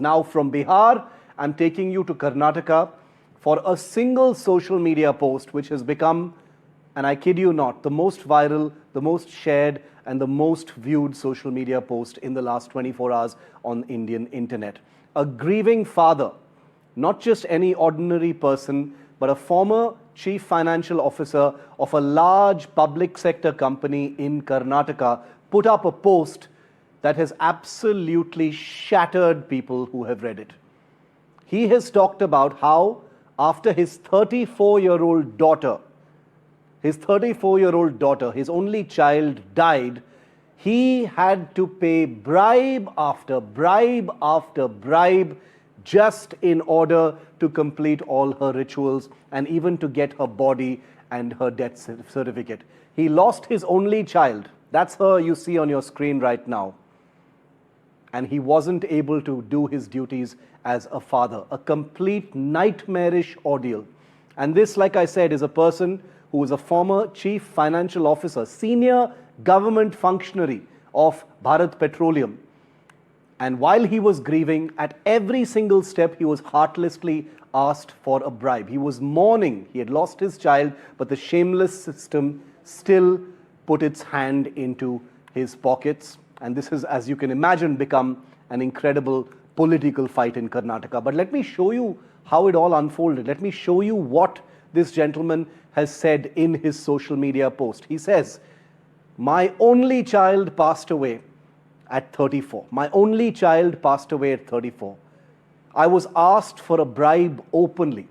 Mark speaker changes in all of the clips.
Speaker 1: Now from Bihar, I'm taking you to Karnataka for a single social media post which has become, and I kid you not, the most viral, the most shared and the most viewed social media post in the last 24 hours on Indian internet. A grieving father, not just any ordinary person, but a former chief financial officer of a large public sector company in Karnataka, put up a post that has absolutely shattered people who have read it. He has talked about how after his 34-year-old daughter, his only child, died, he had to pay bribe after bribe after bribe just in order to complete all her rituals and even to get her body and her death certificate. He lost his only child. That's her you see on your screen right now. And he wasn't able to do his duties as a father. A complete nightmarish ordeal. And this, like I said, is a person who is a former chief financial officer, senior government functionary of Bharat Petroleum. And while he was grieving, at every single step, he was heartlessly asked for a bribe. He was mourning. He had lost his child, but the shameless system still put its hand into his pockets. And this has, as you can imagine, become an incredible political fight in Karnataka. But let me show you how it all unfolded. Let me show you what this gentleman has said in his social media post. He says, "My only child passed away at 34. My only child passed away at 34. I was asked for a bribe openly.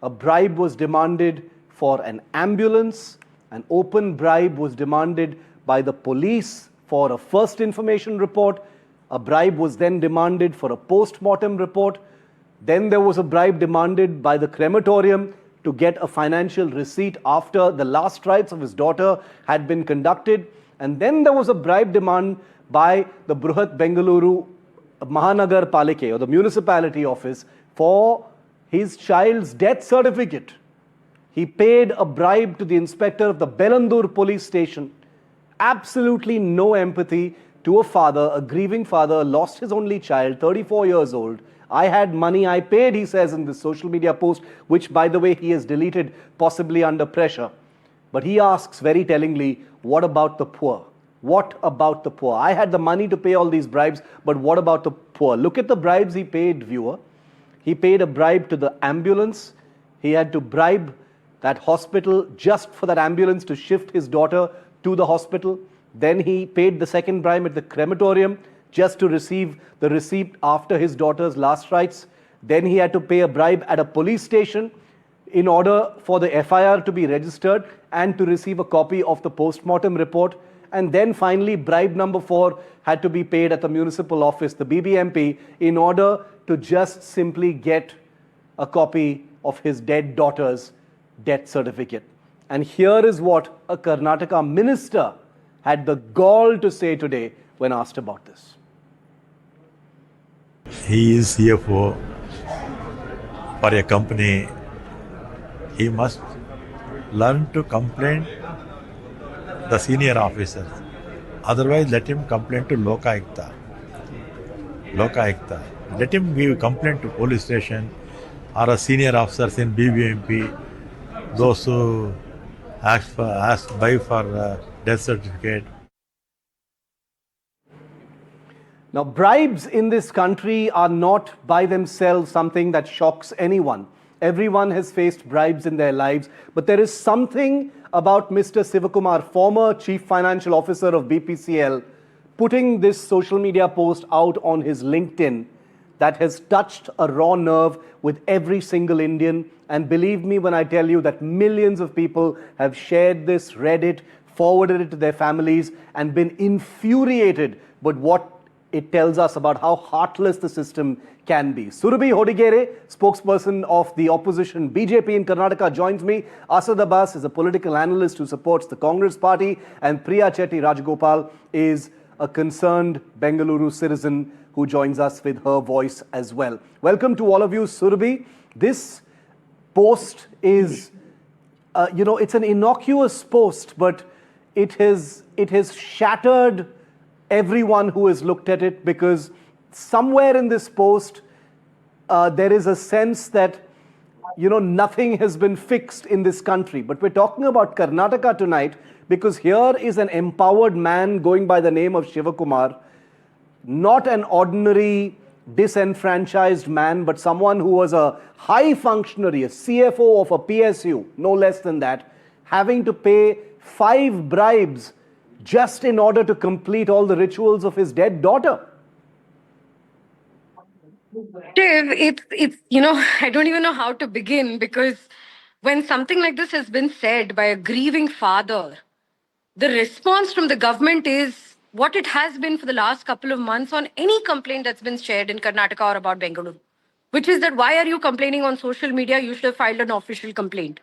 Speaker 1: A bribe was demanded for an ambulance. An open bribe was demanded by the police for a first information report. A bribe was then demanded for a post-mortem report. Then there was a bribe demanded by the crematorium to get a financial receipt after the last rites of his daughter had been conducted. And then there was a bribe demand by the Bruhat Bengaluru Mahanagar Palike, or the municipality office, for his child's death certificate. He paid a bribe to the inspector of the Bengaluru police station. Absolutely no empathy to a father, a grieving father, lost his only child, 34 years old. I had money, I paid, he says in this social media post, which, by the way, he has deleted, possibly under pressure. But he asks very tellingly, what about the poor? What about the poor? I had the money to pay all these bribes, but what about the poor? Look at the bribes he paid, viewer. He paid a bribe to the ambulance. He had to bribe that hospital just for that ambulance to shift his daughter to the hospital. Then he paid the second bribe at the crematorium just to receive the receipt after his daughter's last rites. Then he had to pay a bribe at a police station in order for the FIR to be registered and to receive a copy of the post-mortem report. And then finally, bribe number 4 had to be paid at the municipal office, the BBMP, in order to just simply get a copy of his dead daughter's death certificate. And here is what a Karnataka minister had the gall to say today when asked about this.
Speaker 2: He is CFO for a company. He must learn to complain the senior officers. Otherwise, let him complain to Lokayukta. Let him give complaint to police station or a senior officers in BBMP, those who buy for death certificate.
Speaker 1: Now, bribes in this country are not by themselves something that shocks anyone. Everyone has faced bribes in their lives, but there is something about Mr. Sivakumar, former Chief Financial Officer of BPCL, putting this social media post out on his LinkedIn that has touched a raw nerve with every single Indian. And believe me when I tell you that millions of people have shared this, read it, forwarded it to their families and been infuriated with what it tells us about how heartless the system can be. Surabhi Hodigere, spokesperson of the opposition BJP in Karnataka, joins me. Asad Abbas is a political analyst who supports the Congress party, and Priya Chetty-Rajagopal is a concerned Bengaluru citizen who joins us with her voice as well. Welcome to all of you. Surabhi, this post is, it's an innocuous post, but it has shattered everyone who has looked at it, because somewhere in this post, there is a sense that, nothing has been fixed in this country. But we're talking about Karnataka tonight because here is an empowered man going by the name of Shivakumar, not an ordinary disenfranchised man, but someone who was a high functionary, a CFO of a PSU, no less than that, having to pay 5 bribes just in order to complete all the rituals of his dead daughter.
Speaker 3: Shiv, it's I don't even know how to begin, because when something like this has been said by a grieving father, the response from the government is what it has been for the last couple of months on any complaint that's been shared in Karnataka or about Bengaluru, which is that why are you complaining on social media? You should have filed an official complaint.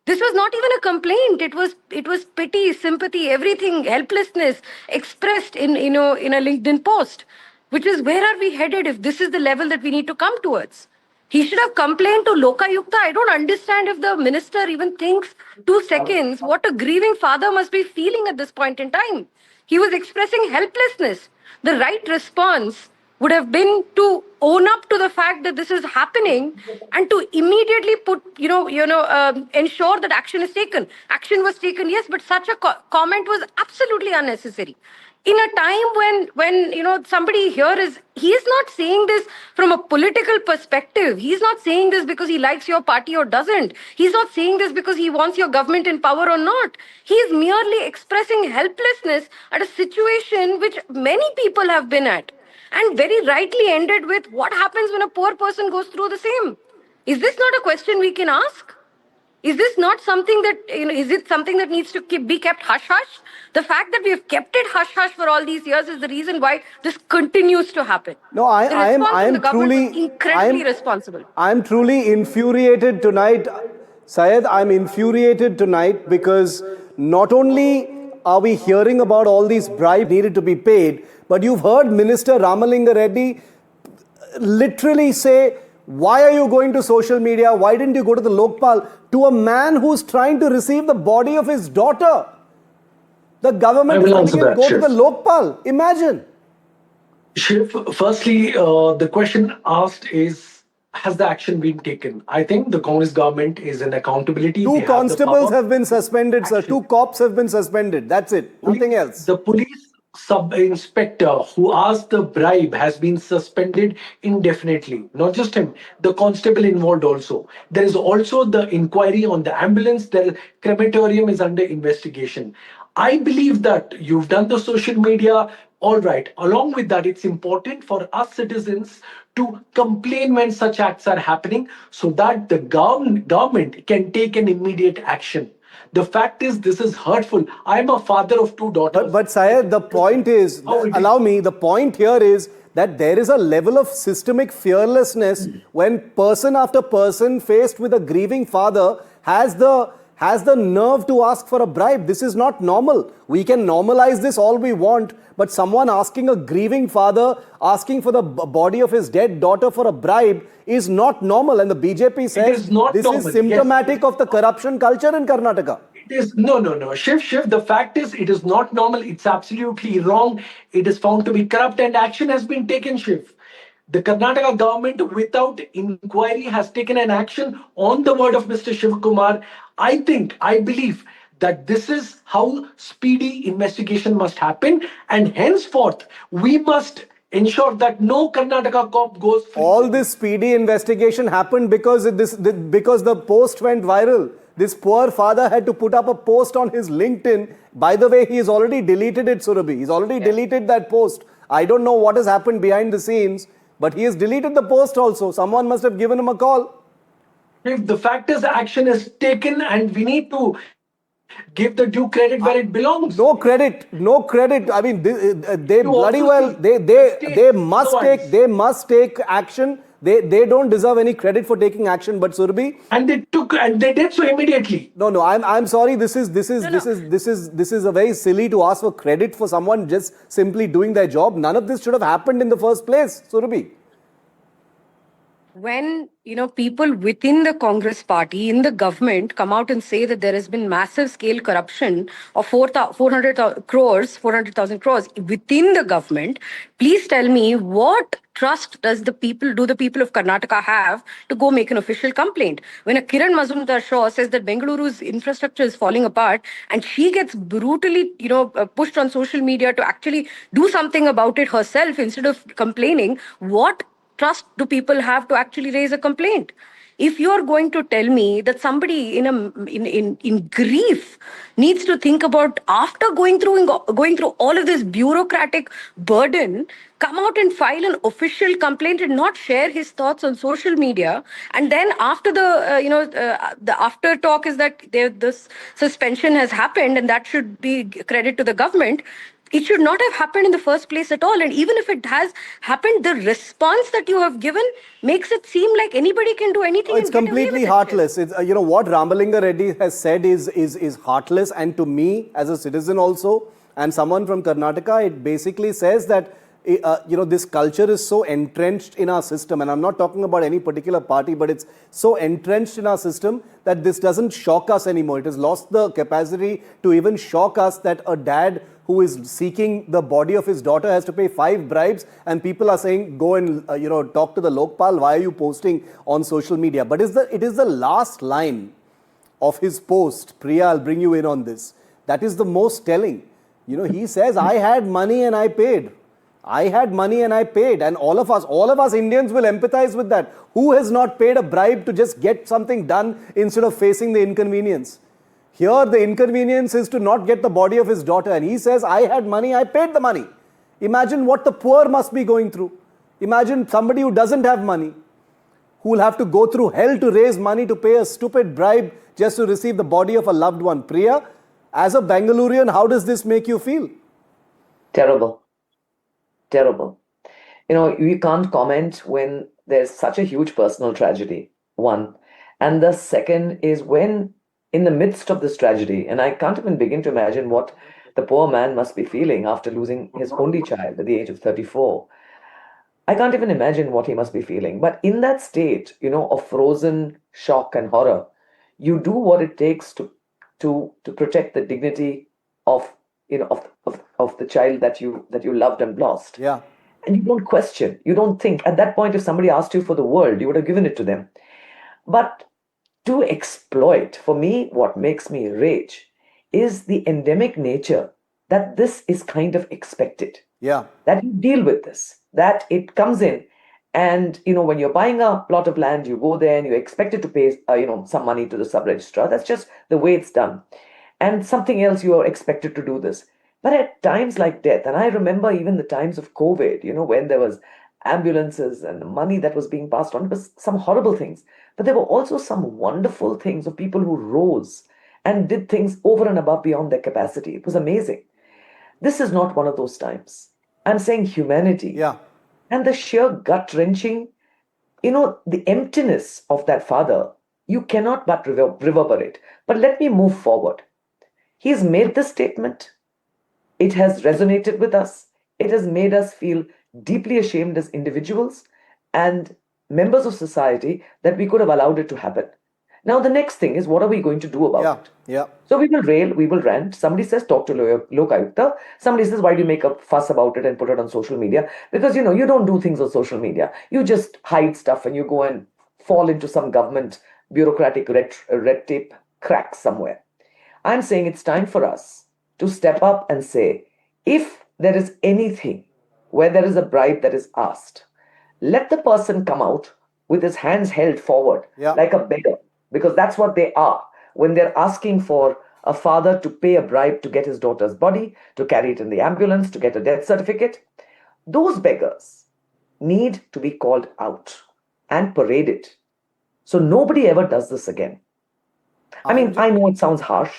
Speaker 3: This was not even a complaint. It was pity, sympathy, everything, helplessness expressed in a LinkedIn post, which is where are we headed if this is the level that we need to come towards? He should have complained to Lokayukta. I don't understand if the minister even thinks 2 seconds what a grieving father must be feeling at this point in time. He was expressing helplessness. The right response would have been to own up to the fact that this is happening and to immediately ensure that action is taken. Action was taken, yes, but such a comment was absolutely unnecessary. In a time when somebody here he's not saying this from a political perspective. He's not saying this because he likes your party or doesn't. He's not saying this because he wants your government in power or not. He's merely expressing helplessness at a situation which many people have been at, and very rightly ended with what happens when a poor person goes through the same. Is this not a question we can ask? Is this not something that, is it something that needs to be kept hush-hush? The fact that we have kept it hush-hush for all these years is the reason why this continues to happen.
Speaker 1: No, I am truly
Speaker 3: incredibly responsible.
Speaker 1: I'm truly infuriated tonight, Syed. I'm infuriated tonight because not only are we hearing about all these bribes needed to be paid, but you've heard Minister Ramalinga Reddy literally say, why are you going to social media? Why didn't you go to the Lokpal? To a man who's trying to receive the body of his daughter. The government is letting him go to the Lokpal. Imagine.
Speaker 4: Shiv, firstly, the question asked is, has the action been taken? I think the Congress government is in accountability.
Speaker 1: 2 constables have been suspended, sir. 2 cops have been suspended. That's it. Nothing else.
Speaker 4: The police sub-inspector who asked the bribe has been suspended indefinitely. Not just him, the constable involved also. There is also the inquiry on the ambulance. The crematorium is under investigation. I believe that you've done the social media. All right. Along with that, it's important for us citizens to complain when such acts are happening so that the government can take an immediate action. The fact is, this is hurtful. I'm a father of 2 daughters.
Speaker 1: But Syed, the point is, the point here is that there is a level of systemic fearlessness when person after person faced with a grieving father has the nerve to ask for a bribe. This is not normal. We can normalize this all we want, but someone asking a grieving father, asking for the body of his dead daughter for a bribe is not normal. And the BJP says this is symptomatic of the corruption culture in Karnataka.
Speaker 4: It is no. Shiv. The fact is, it is not normal. It's absolutely wrong. It is found to be corrupt, and action has been taken, Shiv. The Karnataka government, without inquiry, has taken an action on the word of Mr. Shivakumar. I believe that this is how speedy investigation must happen, and henceforth, we must ensure that no Karnataka cop goes free.
Speaker 1: All this speedy investigation happened because the post went viral. This poor father had to put up a post on his LinkedIn. By the way, he has already deleted it, Surabhi. He's already deleted that post. I don't know what has happened behind the scenes, but he has deleted the post also. Someone must have given him a call.
Speaker 4: If the fact is, action is taken, and we need to give the due credit where it belongs.
Speaker 1: No credit. I mean, they bloody well. They must take action. They don't deserve any credit for taking action. But Surabhi,
Speaker 4: and they did so immediately.
Speaker 1: No. I'm sorry. This is a very silly to ask for credit for someone just simply doing their job. None of this should have happened in the first place, Surabhi.
Speaker 3: when people within the Congress party in the government come out and say that there has been massive scale corruption of 400,000 crores within the government, please tell me what trust do the people of Karnataka have to go make an official complaint? When a Kiran Mazumdar Shaw says that Bengaluru's infrastructure is falling apart and she gets brutally pushed on social media to actually do something about it herself instead of complaining, what trust do people have to actually raise a complaint? If you're going to tell me that somebody in grief needs to think about, after going through all of this bureaucratic burden, come out and file an official complaint and not share his thoughts on social media, and then after the after talk is that this suspension has happened and that should be credit to the government, it should not have happened in the first place at all. And even if it has happened, the response that you have given makes it seem like anybody can do anything.
Speaker 1: It's completely heartless. It's, what Ramalinga Reddy has said is heartless. And to me, as a citizen also, and someone from Karnataka, it basically says that this culture is so entrenched in our system, and I'm not talking about any particular party, but it's so entrenched in our system that this doesn't shock us anymore. It has lost the capacity to even shock us that a dad who is seeking the body of his daughter has to pay 5 bribes, and people are saying, go and talk to the Lokpal. Why are you posting on social media? But it is the last line of his post. Priya, I'll bring you in on this. That is the most telling. He says, I had money and I paid. I had money and I paid. And all of us Indians will empathize with that. Who has not paid a bribe to just get something done instead of facing the inconvenience? Here, the inconvenience is to not get the body of his daughter. And he says, I had money, I paid the money. Imagine what the poor must be going through. Imagine somebody who doesn't have money, who will have to go through hell to raise money to pay a stupid bribe just to receive the body of a loved one. Priya, as a Bengalurian, how does this make you feel?
Speaker 5: Terrible. Terrible. You can't comment when there's such a huge personal tragedy, one. And the second is when, in the midst of this tragedy, and I can't even begin to imagine what the poor man must be feeling after losing his only child at the age of 34. I can't even imagine what he must be feeling. But in that state, of frozen shock and horror, you do what it takes to protect the dignity of the child that you loved and lost.
Speaker 1: Yeah.
Speaker 5: And you don't question, you don't think. At that point, if somebody asked you for the world, you would have given it to them. But to exploit, for me, what makes me rage is the endemic nature that this is kind of expected.
Speaker 1: Yeah.
Speaker 5: That you deal with this, that it comes in. And, when you're buying a plot of land, you go there and you expect it to pay, some money to the sub-registrar. That's just the way it's done. And something else, you are expected to do this. But at times like death, and I remember even the times of COVID, when there was ambulances and money that was being passed on, it was some horrible things. But there were also some wonderful things of people who rose and did things over and above beyond their capacity. It was amazing. This is not one of those times. I'm saying humanity.
Speaker 1: Yeah.
Speaker 5: And the sheer gut-wrenching, the emptiness of that father, you cannot but reverberate. But let me move forward. He's made this statement. It has resonated with us. It has made us feel deeply ashamed as individuals and members of society that we could have allowed it to happen. Now, the next thing is, what are we going to do about it?
Speaker 1: Yeah.
Speaker 5: So we will rail, we will rant. Somebody says, talk to Lokayukta. Somebody says, why do you make a fuss about it and put it on social media? Because, you don't do things on social media. You just hide stuff and you go and fall into some government bureaucratic red tape crack somewhere. I'm saying it's time for us to step up and say, if there is anything where there is a bribe that is asked, let the person come out with his hands held forward like a beggar, because that's what they are when they're asking for a father to pay a bribe to get his daughter's body, to carry it in the ambulance, to get a death certificate. Those beggars need to be called out and paraded. So nobody ever does this again. I mean, I know it sounds harsh,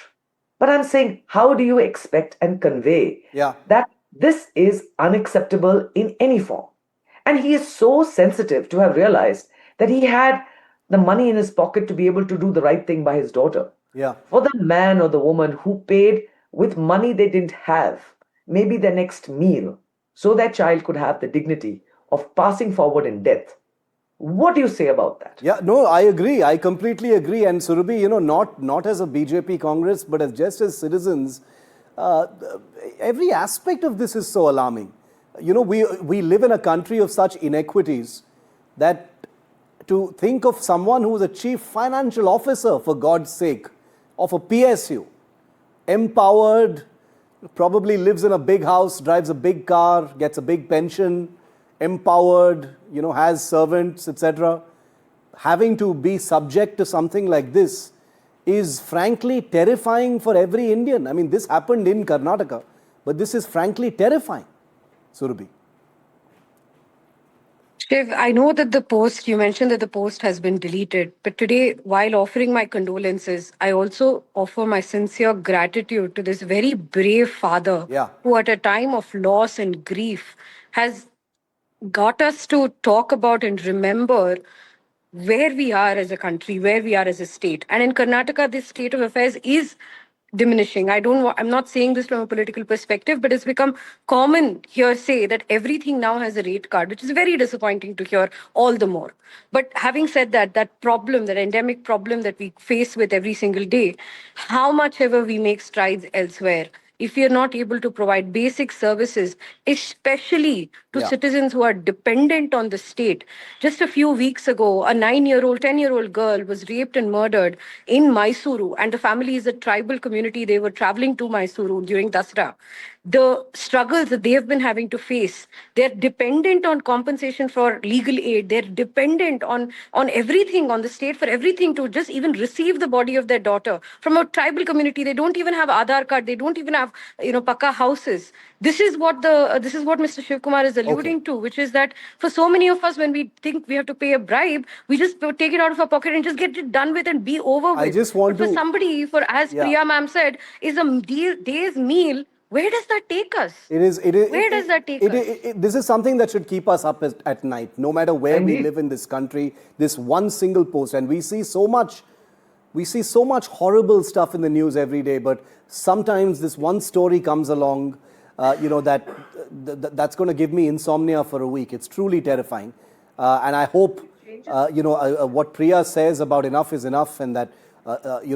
Speaker 5: but I'm saying, how do you expect and convey that this is unacceptable in any form? And he is so sensitive to have realized that he had the money in his pocket to be able to do the right thing by his daughter.
Speaker 1: Yeah.
Speaker 5: For the man or the woman who paid with money they didn't have, maybe their next meal, so their child could have the dignity of passing forward in death. What do you say about that?
Speaker 1: Yeah, no, I agree. I completely agree. And Surabhi, not as a BJP Congress, but as just as citizens, uh, every aspect of this is so alarming. We live in a country of such inequities that to think of someone who is a chief financial officer, for God's sake, of a PSU, empowered, probably lives in a big house, drives a big car, gets a big pension, empowered, has servants, etc. Having to be subject to something like this is frankly terrifying for every Indian. I mean, this happened in Karnataka, but this is frankly terrifying, Surabhi.
Speaker 3: Shiv, I know that you mentioned that the post has been deleted, but today, while offering my condolences, I also offer my sincere gratitude to this very brave father
Speaker 1: Yeah.
Speaker 3: who, at a time of loss and grief, has got us to talk about and remember where we are as a country, where we are as a state. And in Karnataka, this state of affairs is diminishing. I'm not saying this from a political perspective, but it's become common hearsay that everything now has a rate card, which is very disappointing to hear all the more. But having said that, that problem, that endemic problem that we face with every single day, how much ever we make strides elsewhere, if we are not able to provide basic services, especially to
Speaker 1: Yeah.
Speaker 3: citizens who are dependent on the state. Just a few weeks ago, a 9-year-old, 10-year-old girl was raped and murdered in Mysuru, and the family is a tribal community. They were traveling to Mysuru during Dasra. The struggles that they have been having to face, they're dependent on compensation for legal aid. They're dependent on everything, on the state for everything to just even receive the body of their daughter from a tribal community. They don't even have Aadhaar card. They don't even have, Paka houses. This is what Mr. Shiv Kumar is alluding to, which is that for so many of us, when we think we have to pay a bribe, we just take it out of our pocket and just get it done with and be over
Speaker 1: I
Speaker 3: with.
Speaker 1: just want
Speaker 3: but for
Speaker 1: to-
Speaker 3: somebody, as
Speaker 1: Yeah.
Speaker 3: Priya ma'am said, is a day's meal. Where does that take us? Where does that take us?
Speaker 1: This is something that should keep us up at night, no matter where we
Speaker 5: Indeed.
Speaker 1: live in this country. This one single post, and we see so much horrible stuff in the news every day. But sometimes this one story comes along, that's going to give me insomnia for a week. It's truly terrifying, and I hope what Priya says about enough is enough, and that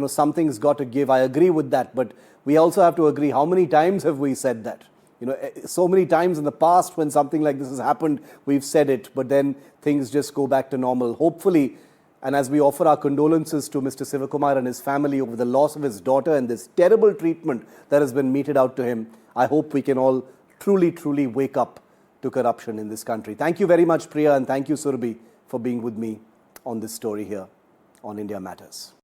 Speaker 1: something's got to give. I agree with that, but we also have to agree, how many times have we said that? So many times in the past when something like this has happened, we've said it, but then things just go back to normal. Hopefully, and as we offer our condolences to Mr. Sivakumar and his family over the loss of his daughter and this terrible treatment that has been meted out to him, I hope we can all truly, truly wake up to corruption in this country. Thank you very much, Priya, and thank you, Surabhi, for being with me on this story here on India Matters.